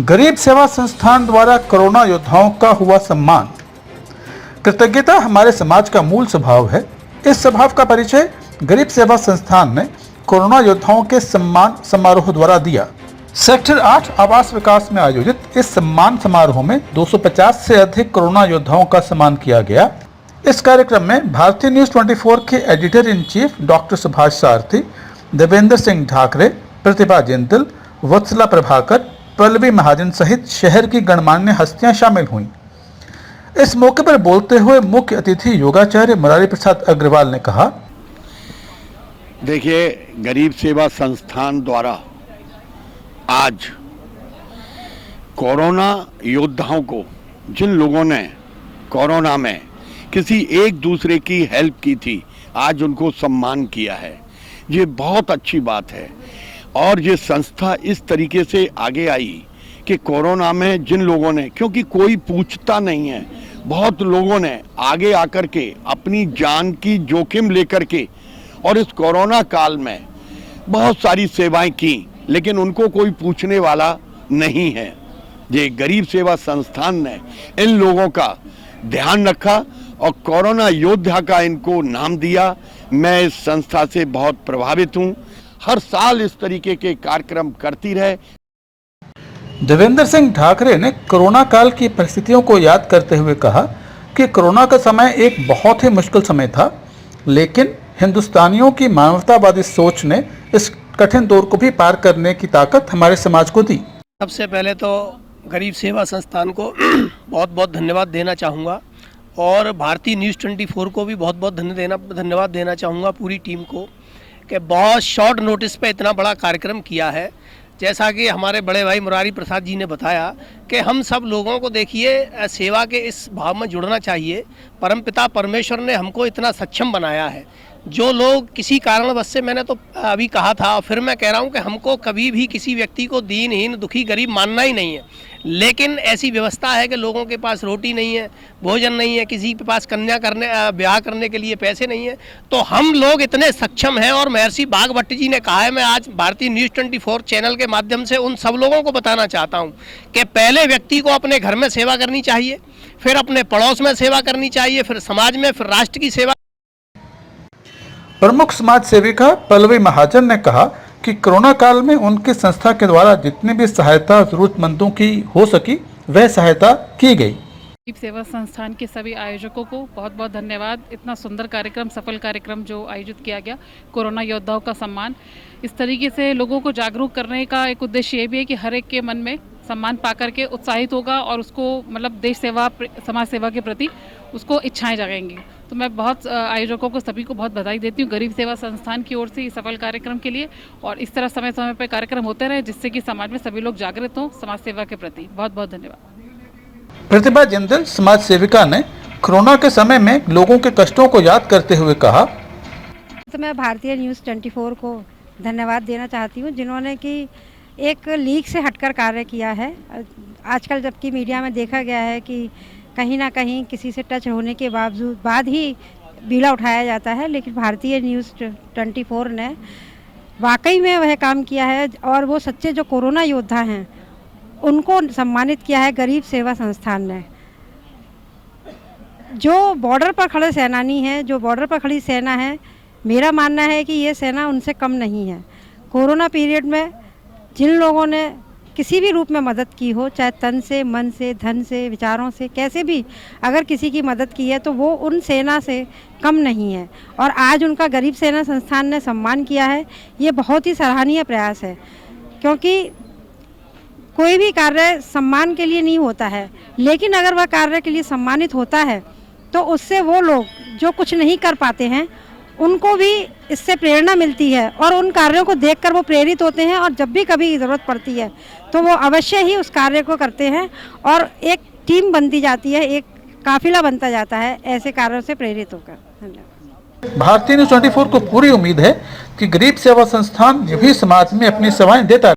गरीब सेवा संस्थान द्वारा कोरोना योद्धाओं का हुआ सम्मान। कृतज्ञता हमारे समाज का मूल स्वभाव है। इस स्वभाव का परिचय गरीब सेवा संस्थान ने कोरोना योद्धाओं के सम्मान समारोह द्वारा दिया। सेक्टर 8 आवास विकास में आयोजित इस सम्मान समारोह में 250 से अधिक कोरोना योद्धाओं का सम्मान किया गया। इस कार्यक्रम में भारतीय न्यूज 24 के editor in chief doctor Subhash सारथी, देवेंद्र सिंह ठाकरे, प्रतिभा जिंदल, वत्सला प्रभाकर, पल्लवी महाजन सहित शहर की गणमान्य हस्तियां शामिल हुईं। इस मौके पर बोलते हुए मुख्य अतिथि योगाचार्य मुरारी प्रसाद अग्रवाल ने कहा, देखिए, गरीब सेवा संस्थान द्वारा आज कोरोना योद्धाओं को, जिन लोगों ने कोरोना में किसी एक दूसरे की हेल्प की थी, आज उनको सम्मान किया है। ये बहुत अच्छी बात है। और ये संस्था इस तरीके से आगे आई कि कोरोना में जिन लोगों ने, क्योंकि कोई पूछता नहीं है, बहुत लोगों ने आगे आकर के अपनी जान की जोखिम लेकर के और इस कोरोना काल में बहुत सारी सेवाएं की, लेकिन उनको कोई पूछने वाला नहीं है। ये गरीब सेवा संस्थान ने इन लोगों का ध्यान रखा और कोरोना योद्धा का इनको नाम दिया। मैं इस संस्था से बहुत प्रभावित हूँ। हर साल इस तरीके के कार्यक्रम करती रहे। देवेंद्र सिंह ठाकरे ने कोरोना काल की परिस्थितियों को याद करते हुए कहा कि कोरोना का समय एक बहुत ही मुश्किल समय था, लेकिन हिंदुस्तानियों की मानवतावादी सोच ने इस कठिन दौर को भी पार करने की ताकत हमारे समाज को दी। सबसे पहले तो गरीब सेवा संस्थान को बहुत बहुत धन्यवाद देना चाहूँगा और भारतीय न्यूज़ 24 को भी बहुत बहुत धन्यवाद देना चाहूँगा, पूरी टीम को, कि बहुत शॉर्ट नोटिस पे इतना बड़ा कार्यक्रम किया है। जैसा कि हमारे बड़े भाई मुरारी प्रसाद जी ने बताया कि हम सब लोगों को, देखिए, सेवा के इस भाव में जुड़ना चाहिए। परमपिता परमेश्वर ने हमको इतना सक्षम बनाया है। जो लोग किसी कारणवश से, मैंने तो अभी कहा था और फिर मैं कह रहा हूँ कि हमको कभी भी किसी व्यक्ति को दीनहीन, दुखी, गरीब मानना ही नहीं है, लेकिन ऐसी व्यवस्था है कि लोगों के पास रोटी नहीं है, भोजन नहीं है, किसी के पास ब्याह करने के लिए पैसे नहीं है, तो हम लोग इतने सक्षम हैं। और महर्षि भागवत जी ने कहा है, मैं आज भारतीय न्यूज़ 24 चैनल के माध्यम से उन सब लोगों को बताना चाहता हूँ कि पहले व्यक्ति को अपने घर में सेवा करनी चाहिए, फिर अपने पड़ोस में सेवा करनी चाहिए, फिर समाज में, फिर राष्ट्र की सेवा। प्रमुख समाज सेविका पल्लवी महाजन ने कहा कि कोरोना काल में उनकी संस्था के द्वारा जितनी भी सहायता जरूरतमंदों की हो सकी, वह सहायता की गई। गरीब सेवा संस्थान के सभी आयोजकों को बहुत बहुत धन्यवाद। इतना सुंदर कार्यक्रम, सफल कार्यक्रम जो आयोजित किया गया, कोरोना योद्धाओं का सम्मान। इस तरीके से लोगों को जागरूक करने का एक उद्देश्य ये भी है कि हर एक के मन में सम्मान पाकर के उत्साहित होगा और उसको, मतलब देश सेवा, समाज सेवा के प्रति उसको इच्छाएं जगेंगी। तो मैं बहुत आयोजकों को, सभी को बहुत बधाई देती हूँ गरीब सेवा संस्थान की ओर से इस सफल कार्यक्रम के लिए। और इस तरह समय समय पर कार्यक्रम होते रहे, जिससे कि समाज में सभी लोग जागृत हों समाज सेवा के प्रति। बहुत बहुत धन्यवाद। प्रतिभा जिंदल समाज सेविका ने कोरोना के समय में लोगों के कष्टों को याद करते हुए कहा, तो मैं भारतीय न्यूज़ 24 को धन्यवाद देना चाहती हूँ, जिन्होंने कि एक लीक से हटकर कार्य किया है। आजकल जबकि मीडिया में देखा गया है कि कहीं ना कहीं किसी से टच होने के बाद ही बीड़ा उठाया जाता है, लेकिन भारतीय न्यूज़ 24 ने वाकई में वह काम किया है और वो सच्चे जो कोरोना योद्धा हैं उनको सम्मानित किया है गरीब सेवा संस्थान ने। जो बॉर्डर पर खड़े सेनानी हैं, जो बॉर्डर पर खड़ी सेना है, मेरा मानना है कि ये सेना उनसे कम नहीं है। कोरोना पीरियड में जिन लोगों ने किसी भी रूप में मदद की हो, चाहे तन से, मन से, धन से, विचारों से, कैसे भी अगर किसी की मदद की है, तो वो उन सेना से कम नहीं है। और आज उनका गरीब सेना संस्थान ने सम्मान किया है। ये बहुत ही सराहनीय प्रयास है, क्योंकि कोई भी कार्य सम्मान के लिए नहीं होता है, लेकिन अगर वह कार्य के लिए सम्मानित होता है तो उससे वो लोग जो कुछ नहीं कर पाते हैं उनको भी इससे प्रेरणा मिलती है और उन कार्यों को देखकर वो प्रेरित होते हैं और जब भी कभी ज़रूरत पड़ती है तो वो अवश्य ही उस कार्य को करते हैं और एक टीम बनती जाती है, एक काफिला बनता जाता है ऐसे कार्यों से प्रेरित होकर। धन्यवाद। भारतीय न्यूज़ 24 को पूरी उम्मीद है कि गरीब सेवा संस्थान भी समाज में अपनी सेवाएं देता